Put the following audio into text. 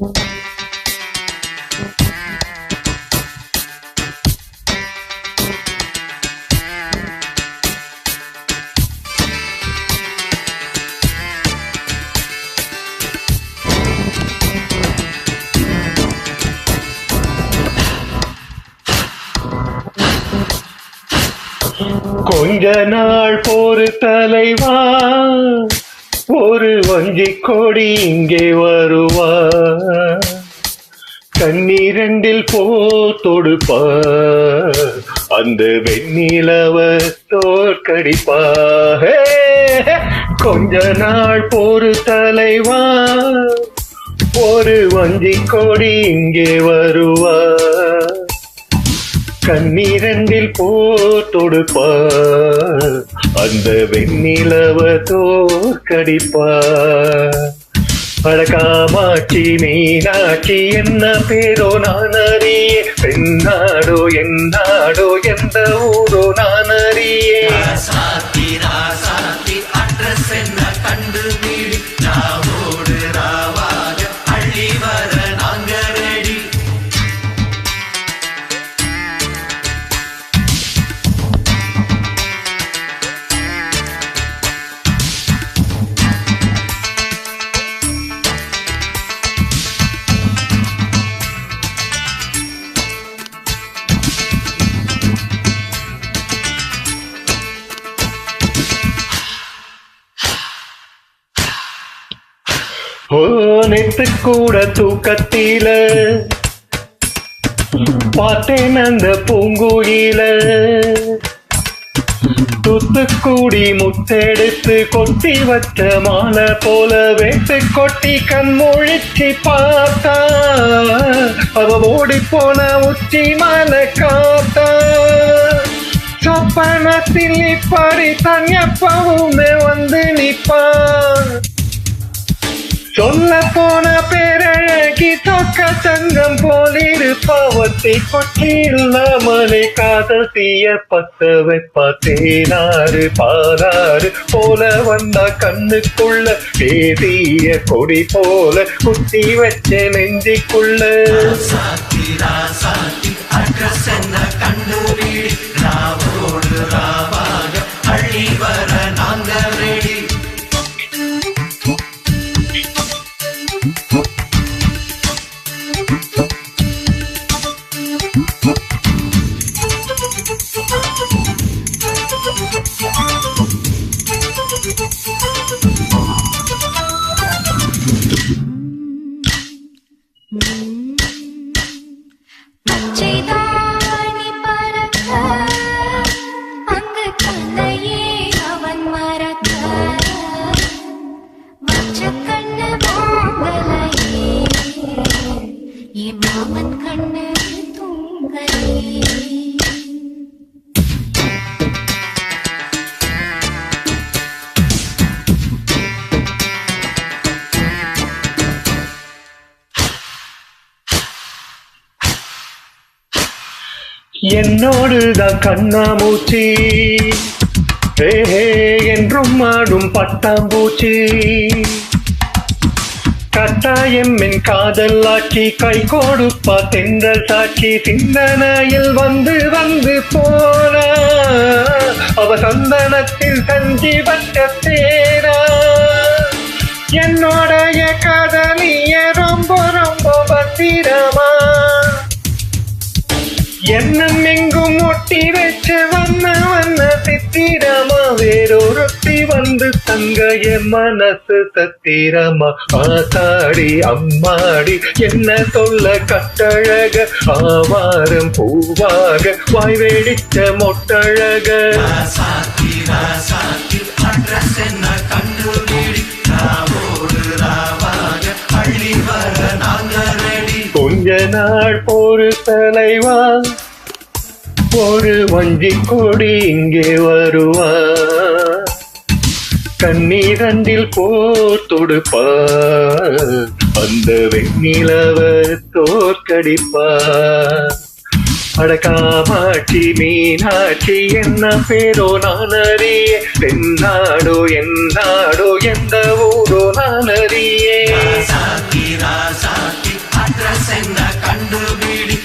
கொஞ்ச நாள் போரு தலைவா, ஒரு வஞ்சி கொடி இங்கே வருவா, கண்ணீரண்டில் போர் தொடுப்பா, அந்த வெண்ணிலவ தோற்கடிப்பா. கொஞ்ச நாள் போரு தலைவா, ஒரு வஞ்சி கொடி இங்கே வருவா, கண்ணீரண்டில் போர் தொடுப்பா, அந்த வெண்ணிலவ தோற்கடிப்பா. அழகாமாட்சி மீனாட்சி என்ன பேரோ நான் அறியே, பெண்ணாடோ என்னாடோ எந்த ஊரோ நான் அறியே. அட்ரஸ் என்ன கண்டு மீறி ராவோடு ராவாக அள்ளி வர நாங்க ரெடி. நேத்து கூட தூக்கத்தில பார்த்தேன் அந்த பூங்குயில, தூத்துக்குடி முத்தெடுத்து கொத்தி வச்ச மாலை போல வேட்டு கொட்டி கண்மொழிச்சு பார்த்தா, அவ ஓடி போன உச்சி மலை காத்தா. சொப்பனத்தில் இப்படி தன் எப்பவுமே வந்து நிப்பா, சொல்ல போன பேரழகி தொக்க தங்கம் போலிருப்பவத்தை கொட்டி இல்லாமலே காதல் தீய பத்த வைப்பா. தேனாறு பாலாறு போல வந்தா கண்ணுக்குள்ள, தேதிய கொடி போல குத்தி வச்ச நெஞ்சிக்குள்ள. அட்ரஸ் என்ன கண்டு ராவோடு ராவாக அள்ளி வர நாங்க ரெடி. மாமன் கண்ணு தூங்கலே. என்னோடுதான் கண்ணாமூச்சி என்றும் ஆடும் பட்டாம்பூச்சி, கட்டாயம் என் காதல் ஆட்சி கை கொடுப்பா தென்றல் சாட்சி. சிந்தனையில் வந்து வந்து போனா அவ சந்தனத்தில் சஞ்சி வட்ட தேரா, என்னோடைய காதலிய ரொம்ப ரொம்ப பத்திரமா, என்னும் எங்கும் ஒட்டி வச்ச வண்ண வண்ண சித்திரமா. வேறொருத்தி வந்து தங்க என் மனசு சத்திரமா. ஆத்தாடி அம்மாடி என்ன சொல்ல கட்டழக, ஆவாரம் பூவாக வாய் வெடிச்ச மொட்டழக. அட்ரஸ் என்ன கண்டு ராவோடு ராவாக அள்ளி வர நாங்க ரெடி. கொஞ்ச நாள் போரு தலைவா, ஒரு வஞ்சி கொடி இங்கே வருவா, கண்ணீரண்டில் போர் தொடுப்பா, அந்த வெண்ணிலவ தோற்கடிப்பா. அடக்காமாட்சி மீனாட்சி என்ன பேரோ நான் அறியே, தென்னாடோ என்னாடோ எந்த ஊரோ நான் அறியே. அட்ரஸ் என்ன கண்டுபிடி